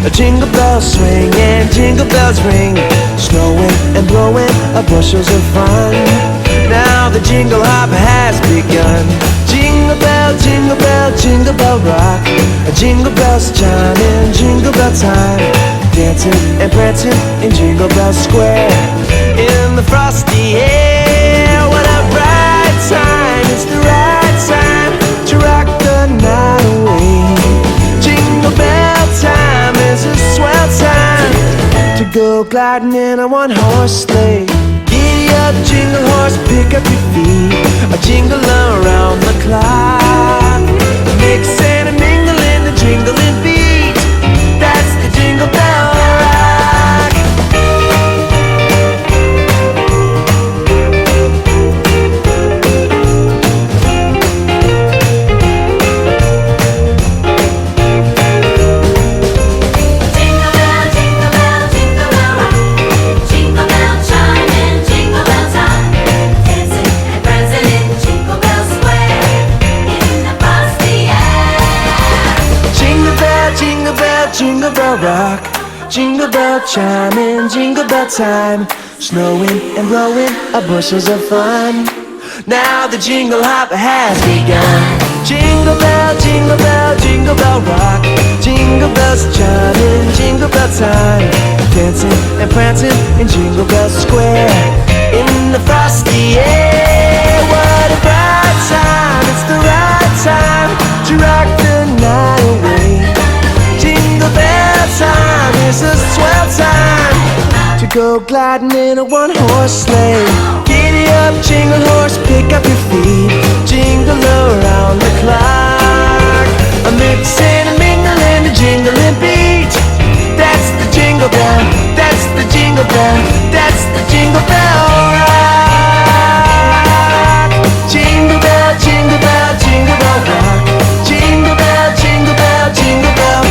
Jingle bells swing and jingle bells ring, snowing and blowing bushels of fun. Now the jingle hop has begun. Jingle bell, jingle bell, jingle bell rock. Jingle bells chiming, jingle bell time, dancing and prancing in Jingle Bell Square. In the frosty air, what a bright time! It's the right time to rock the night away. Jingle bell time is a swell time to go gliding in a one-horse sleigh. Giddy up, jingle horse, pick up your feet, jingle around the clock. Mix and mingle in the jingling beat. That's the Jingle Bell Rock. Jingle bell, jingle bell, jingle bell rock. Jingle bell chime and jingle bell time, dancing and prancing in Jingle Bell Square in the frosty air. Jingle bell, jingle bell, jingle bell rock. Jingle bell chiming, jingle bell time, snowing and blowing bushels of fun. Now the jingle hop has begun. Jingle bell, jingle bell, jingle bell rock. Jingle bells chiming, jingle bell time, dancing and prancing in Jingle Bell Square. In the frosty air, what a bright time! It's the right time to rock the night away. Jingle bell time is a swell time to go gliding in a one-horse sleigh. Giddy up, jingle horse, pick up your feet, jingle around the clock. A mix and a mingle and a jingling beat. That's the jingle bell, that's the jingle bell, that's the Jingle Bell Rock. Jingle bell, jingle bell, jingle bell rock. Jingle bell, jingle bell, jingle bell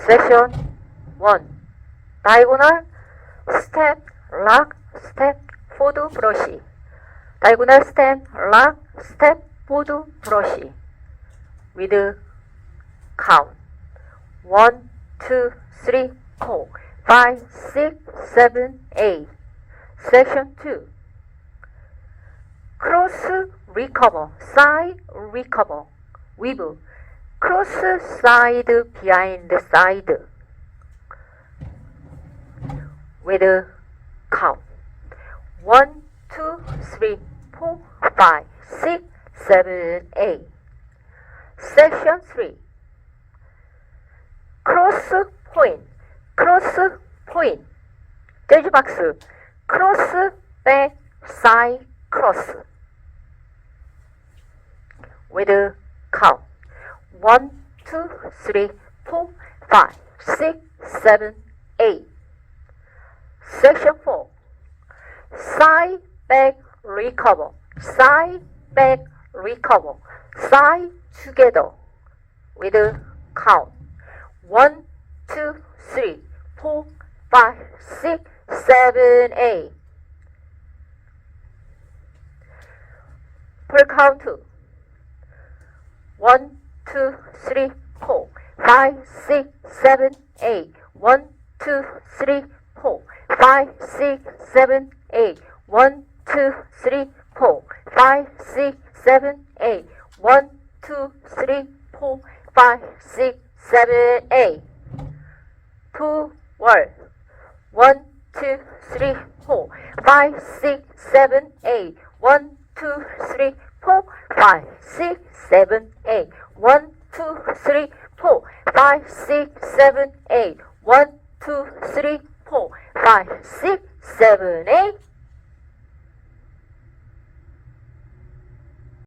Section 1. Diagonal step, lock, step, forward brush. Diagonal step, lock, step, forward brush. With count 1, 2, 3, 4, 5, 6, 7, 8. Section 2. Cross recover, side recover, with cross side behind side. With count 1, 2, 3, 4, 5, 6, 7, 8. Section 3. Cross point, judge box, cross back, side cross. With count 1, 2, 3, 4, 5, 6, 7, 8. Section 4. Side back recover, side back recover, side together. With count 1, 2, 3, 4, 5, 6, 7, 8. Per count 2. 1, 2, 3, 4, 5, 6, 7, 8. 1, 2, 3, 4, 5, 6, 7, 8. 1, 2, 3, 4, 5, 6, 7, 8. 1, 2, 3, 4, 5, 6, 7, 8. 2 word. 1, 2, 3, 4, 5, 6, 7, 8. 1, 2, 3, 4, 5, 6, 7, 8. 1, 2, 3, 4, 5, 6, 7, 8. 1, 2, 3, 4, 5, 6, 7, 8.